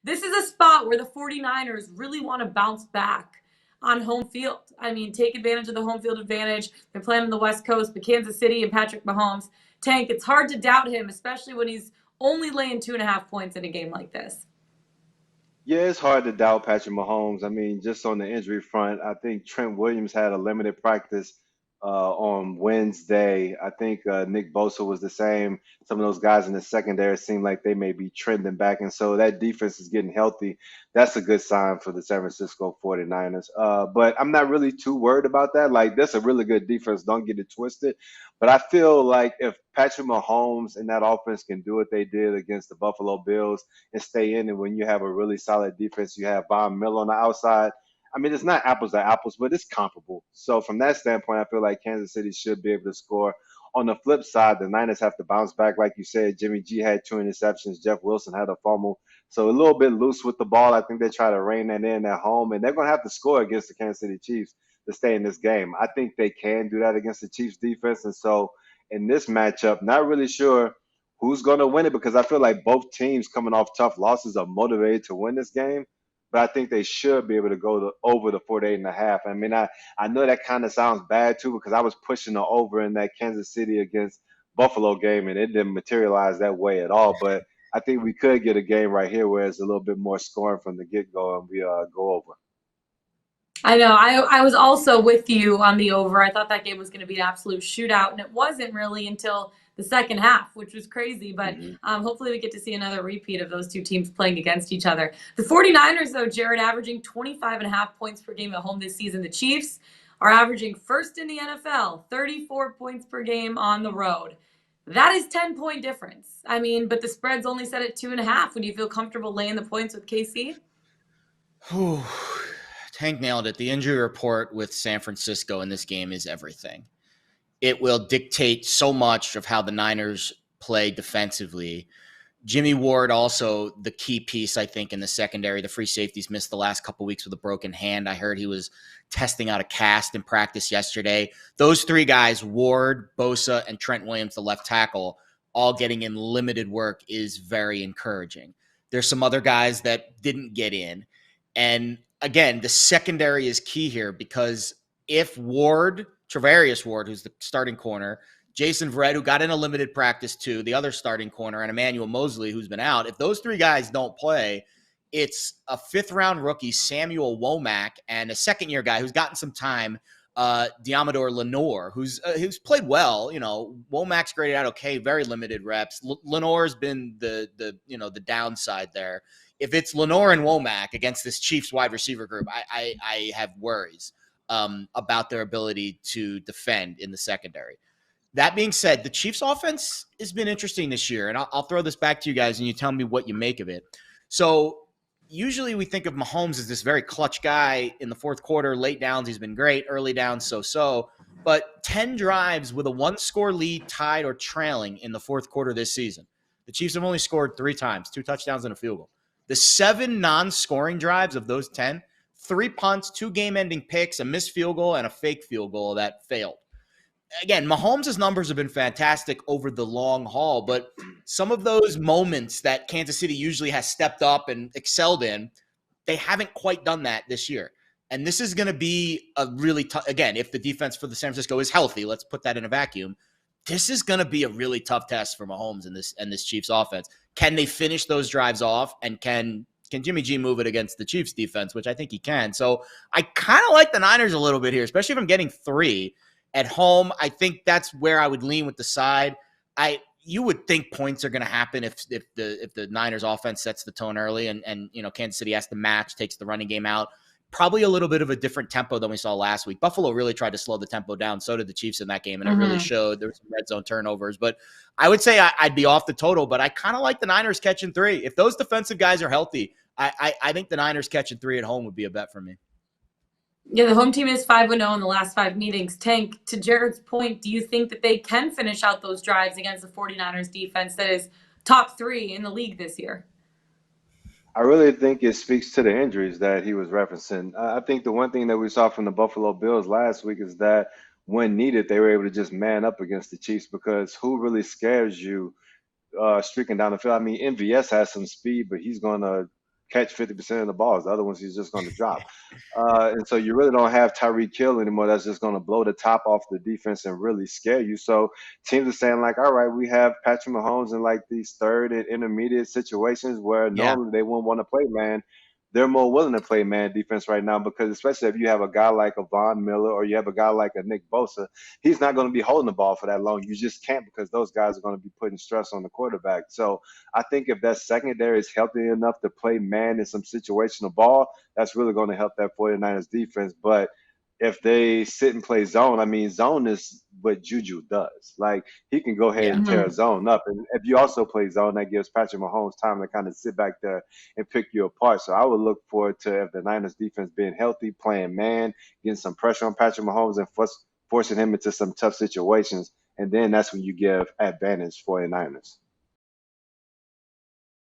this is a spot where the 49ers really want to bounce back on home field. I mean, take advantage of the home field advantage. They're playing on the West Coast, but Kansas City and Patrick Mahomes, Tank, it's hard to doubt him, especially when he's only laying 2.5 points in a game like this. Yeah, it's hard to doubt Patrick Mahomes. I mean, just on the injury front, I think Trent Williams had a limited practice on Wednesday. I think Nick Bosa was the same. Some of those guys in the secondary seem like they may be trending back. And so that defense is getting healthy. That's a good sign for the San Francisco 49ers. But I'm not really too worried about that. Like, that's a really good defense. Don't get it twisted. But I feel like if Patrick Mahomes and that offense can do what they did against the Buffalo Bills, and stay in. And when you have a really solid defense, you have Von Miller on the outside. I mean, it's not apples to apples, but it's comparable. So from that standpoint, I feel like Kansas City should be able to score. On the flip side, the Niners have to bounce back. Like you said, Jimmy G had 2 interceptions. Jeff Wilson had a fumble. So a little bit loose with the ball. I think they try to rein that in at home, and they're going to have to score against the Kansas City Chiefs to stay in this game. I think they can do that against the Chiefs defense. And so in this matchup, not really sure who's going to win it because I feel like both teams coming off tough losses are motivated to win this game. But I think they should be able to go over the 48.5. I mean, I know that kind of sounds bad too because I was pushing the over in that Kansas City against Buffalo game and it didn't materialize that way at all. But I think we could get a game right here where it's a little bit more scoring from the get go and we go over. I know. I was also with you on the over. I thought that game was going to be an absolute shootout, and it wasn't really until the second half, which was crazy. But Mm-hmm. hopefully we get to see another repeat of those two teams playing against each other. The 49ers, though, Jared, averaging 25.5 points per game at home this season. The Chiefs are averaging first in the NFL, 34 points per game on the road. That is 10-point difference. I mean, but the spread's only set at 2.5. Would you feel comfortable laying the points with KC? Whew. Tank nailed it. The injury report with San Francisco in this game is everything. It will dictate so much of how the Niners play defensively. Jimmy Ward also the key piece, I think, in the secondary. The free safeties missed the last couple weeks with a broken hand. I heard he was testing out a cast in practice yesterday. Those three guys, Ward, Bosa, and Trent Williams, the left tackle, all getting in limited work is very encouraging. There's some other guys that didn't get in. And again, the secondary is key here because if Ward, Travarius Ward, who's the starting corner, Jason Verrett, who got in a limited practice too, the other starting corner, and Emmanuel Mosley, who's been out, if those three guys don't play, it's a fifth-round rookie, Samuel Womack, and a second-year guy who's gotten some time, Diamador Lenore, who's played well. You know, Womack's graded out okay, very limited reps. Lenore's been the downside there. If it's Lenore and Womack against this Chiefs wide receiver group, I have worries about their ability to defend in the secondary. That being said, the Chiefs offense has been interesting this year, and I'll throw this back to you guys, and you tell me what you make of it. So usually we think of Mahomes as this very clutch guy in the fourth quarter, late downs, he's been great, early downs, so. But 10 drives with a one-score lead, tied, or trailing in the fourth quarter this season. The Chiefs have only scored 3 times, 2 touchdowns and a field goal. The 7 non-scoring drives of those 10, 3 punts, 2 game-ending picks, a missed field goal, and a fake field goal that failed. Again, Mahomes' numbers have been fantastic over the long haul, but some of those moments that Kansas City usually has stepped up and excelled in, they haven't quite done that this year. And this is going to be a really tough, again, if the defense for the San Francisco is healthy, let's put that in a vacuum. This is going to be a really tough test for Mahomes and this Chiefs offense. Can they finish those drives off? And can Jimmy G move it against the Chiefs defense, which I think he can. So I kind of like the Niners a little bit here, especially if I'm getting 3 at home. I think that's where I would lean with the side. You would think points are going to happen if the Niners offense sets the tone early and Kansas City has to match, takes the running game out. Probably a little bit of a different tempo than we saw last week. Buffalo really tried to slow the tempo down. So did the Chiefs in that game, and it really showed. There were some red zone turnovers. But I would say I'd be off the total, but I kind of like the Niners catching 3. If those defensive guys are healthy, I think the Niners catching 3 at home would be a bet for me. Yeah, the home team is 5-0 in the last 5 meetings. Tank, to Jared's point, do you think that they can finish out those drives against the 49ers defense that is top 3 in the league this year? I really think it speaks to the injuries that he was referencing. I think the one thing that we saw from the Buffalo Bills last week is that when needed, they were able to just man up against the Chiefs because who really scares you streaking down the field? I mean, MVS has some speed, but he's going to catch 50% of the balls. The other ones he's just going to drop. And so you really don't have Tyreek Hill anymore. That's just going to blow the top off the defense and really scare you. So teams are saying like, all right, we have Patrick Mahomes in like these third and intermediate situations where Yeah. normally they wouldn't want to play man. They're more willing to play man defense right now because especially if you have a guy like a Von Miller or you have a guy like a Nick Bosa, he's not going to be holding the ball for that long. You just can't because those guys are going to be putting stress on the quarterback. So I think if that secondary is healthy enough to play man in some situational ball, that's really going to help that 49ers defense. But if they sit and play zone, I mean, zone is what Juju does. Like, he can go ahead Yeah. and tear a zone up. And if you also play zone, that gives Patrick Mahomes time to kind of sit back there and pick you apart. So I would look forward to if the Niners defense being healthy, playing man, getting some pressure on Patrick Mahomes and forcing him into some tough situations. And then that's when you give advantage 49ers.